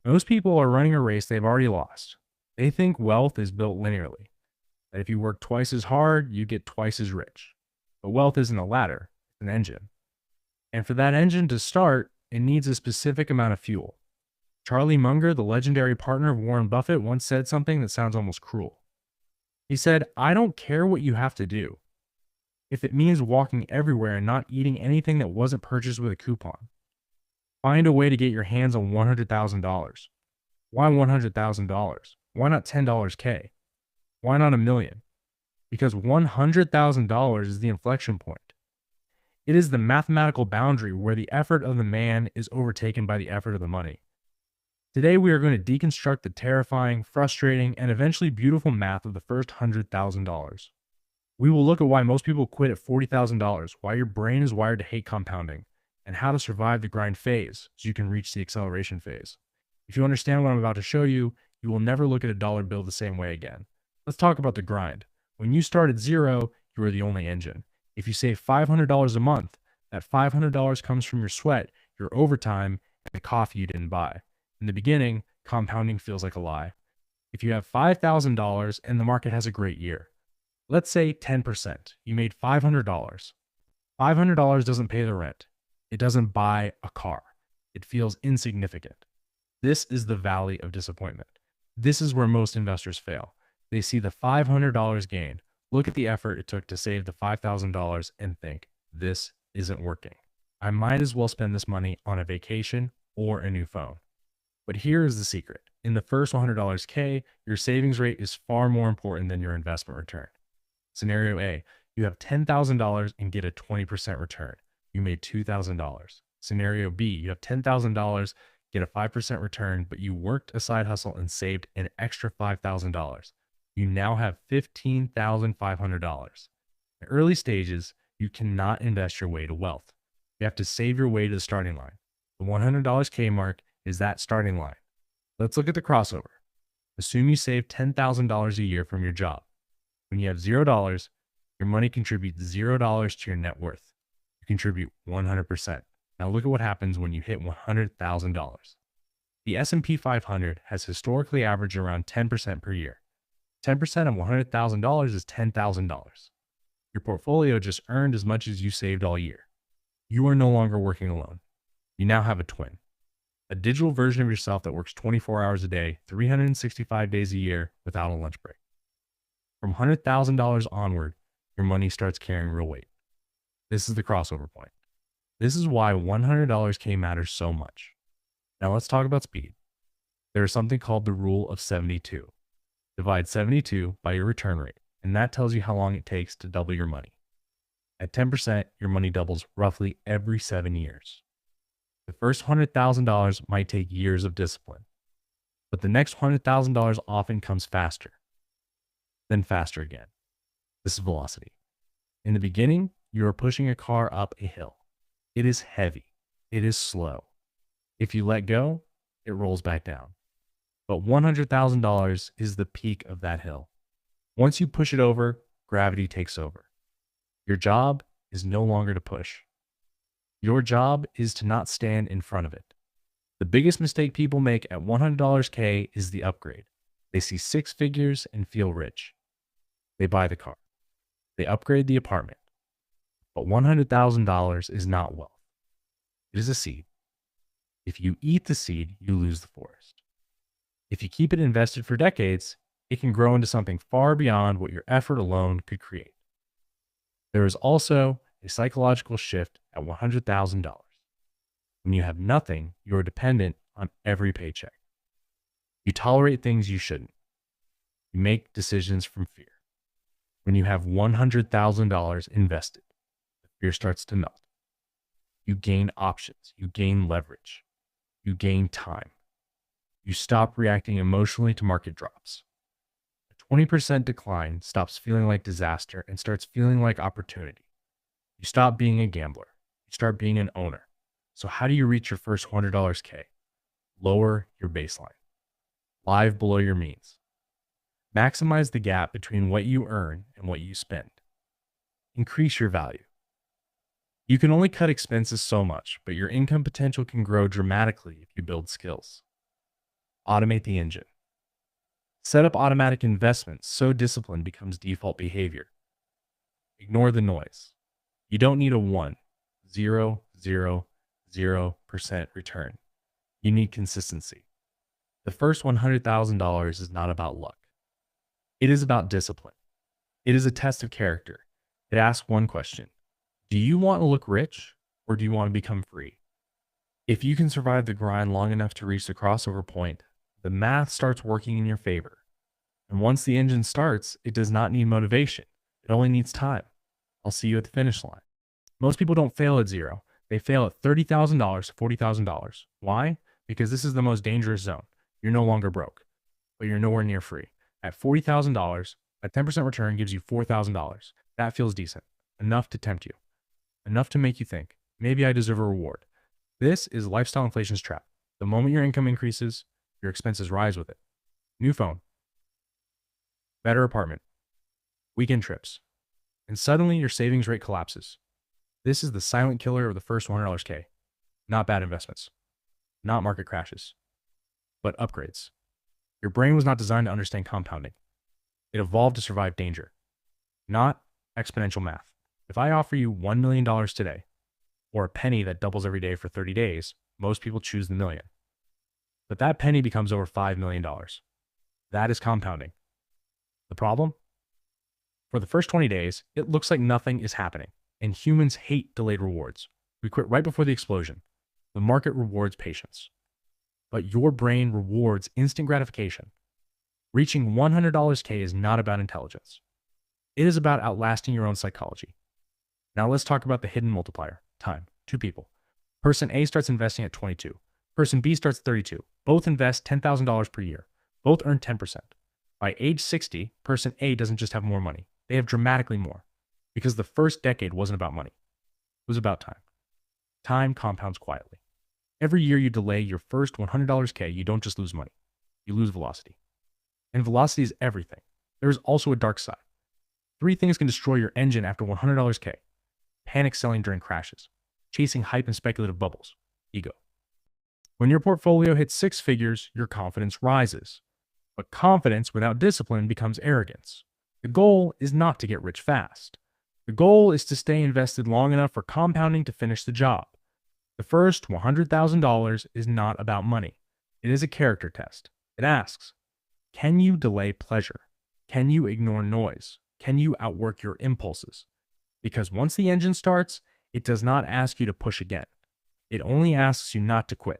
Most people are running a race they've already lost. They think wealth is built linearly, that if you work twice as hard, you get twice as rich. But wealth isn't a ladder, it's an engine. And for that engine to start, it needs a specific amount of fuel. Charlie Munger, the legendary partner of Warren Buffett, once said something that sounds almost cruel. He said, "I don't care what you have to do. If it means walking everywhere and not eating anything that wasn't purchased with a coupon, find a way to get your hands on $100,000. Why $100,000? Why not $10 K? Why not a million? Because $100,000 is the inflection point. It is the mathematical boundary where the effort of the man is overtaken by the effort of the money." Today, we are going to deconstruct the terrifying, frustrating, and eventually beautiful math of the first $100,000. We will look at why most people quit at $40,000, why your brain is wired to hate compounding, and how to survive the grind phase so you can reach the acceleration phase. If you understand what I'm about to show you, you will never look at a dollar bill the same way again. Let's talk about the grind. When you start at zero, you are the only engine. If you save $500 a month, that $500 comes from your sweat, your overtime, and the coffee you didn't buy. In the beginning, compounding feels like a lie. If you have $5,000 and the market has a great year, let's say 10%, you made $500. $500 doesn't pay the rent. It doesn't buy a car. It feels insignificant. This is the valley of disappointment. This is where most investors fail. They see the $500 gain, look at the effort it took to save the $5,000 and think, this isn't working. I might as well spend this money on a vacation or a new phone. But here is the secret. In the first $100 K, your savings rate is far more important than your investment return. Scenario A, you have $10,000 and get a 20% return. You made $2,000. Scenario B, you have $10,000, get a 5% return, but you worked a side hustle and saved an extra $5,000. You now have $15,500. In early stages, you cannot invest your way to wealth. You have to save your way to the starting line. The $100 K mark is that starting line. Let's look at the crossover. Assume you save $10,000 a year from your job. When you have $0, your money contributes $0 to your net worth. You contribute 100%. Now look at what happens when you hit $100,000. The S&P 500 has historically averaged around 10% per year. 10% of $100,000 is $10,000. Your portfolio just earned as much as you saved all year. You are no longer working alone. You now have a twin. A digital version of yourself that works 24 hours a day, 365 days a year without a lunch break. From $100,000 onward, your money starts carrying real weight. This is the crossover point. This is why $100 K matters so much. Now let's talk about speed. There is something called the rule of 72. Divide 72 by your return rate, and that tells you how long it takes to double your money. At 10%, your money doubles roughly every 7 years. The first $100,000 might take years of discipline, but the next $100,000 often comes faster, then faster again. This is velocity. In the beginning, you are pushing a car up a hill. It is heavy. It is slow. If you let go, it rolls back down. But $100,000 is the peak of that hill. Once you push it over, gravity takes over. Your job is no longer to push. Your job is to not stand in front of it. The biggest mistake people make at $100 K is the upgrade. They see 6 figures and feel rich. They buy the car. They upgrade the apartment. But $100,000 is not wealth. It is a seed. If you eat the seed, you lose the forest. If you keep it invested for decades, it can grow into something far beyond what your effort alone could create. There is also a psychological shift at $100,000. When you have nothing, you are dependent on every paycheck. You tolerate things you shouldn't. You make decisions from fear. When you have $100,000 invested, the fear starts to melt. You gain options. You gain leverage. You gain time. You stop reacting emotionally to market drops. A 20% decline stops feeling like disaster and starts feeling like opportunity. You stop being a gambler. You start being an owner. So how do you reach your first $100 K? Lower your baseline. Live below your means. Maximize the gap between what you earn and what you spend. Increase your value. You can only cut expenses so much, but your income potential can grow dramatically if you build skills. Automate the engine. Set up automatic investments so discipline becomes default behavior. Ignore the noise. You don't need a 1,000% return. You need consistency. The first $100,000 is not about luck. It is about discipline. It is a test of character. It asks one question. Do you want to look rich or do you want to become free? If you can survive the grind long enough to reach the crossover point, the math starts working in your favor. And once the engine starts, it does not need motivation. It only needs time. I'll see you at the finish line. Most people don't fail at zero. They fail at $30,000 to $40,000. Why? Because this is the most dangerous zone. You're no longer broke, but you're nowhere near free. At $40,000, a 10% return gives you $4,000. That feels decent. Enough to tempt you. Enough to make you think, maybe I deserve a reward. This is lifestyle inflation's trap. The moment your income increases, your expenses rise with it. New phone. Better apartment. Weekend trips. And suddenly your savings rate collapses. This is the silent killer of the first $100K. Not bad investments. Not market crashes. But upgrades. Your brain was not designed to understand compounding. It evolved to survive danger. Not exponential math. If I offer you $1 million today, or a penny that doubles every day for 30 days, most people choose the million. But that penny becomes over $5 million. That is compounding. The problem? For the first 20 days, it looks like nothing is happening, and humans hate delayed rewards. We quit right before the explosion. The market rewards patience. But your brain rewards instant gratification. Reaching $100K is not about intelligence. It is about outlasting your own psychology. Now let's talk about the hidden multiplier, time. Two people. Person A starts investing at 22. Person B starts at 32. Both invest $10,000 per year. Both earn 10%. By age 60, person A doesn't just have more money. They have dramatically more. Because the first decade wasn't about money. It was about time. Time compounds quietly. Every year you delay your first $100K, you don't just lose money. You lose velocity. And velocity is everything. There is also a dark side. 3 things can destroy your engine after $100K. Panic selling during crashes. Chasing hype and speculative bubbles. Ego. When your portfolio hits 6 figures, your confidence rises. But confidence without discipline becomes arrogance. The goal is not to get rich fast. The goal is to stay invested long enough for compounding to finish the job. The first $100,000 is not about money. It is a character test. It asks, can you delay pleasure? Can you ignore noise? Can you outwork your impulses? Because once the engine starts, it does not ask you to push again. It only asks you not to quit.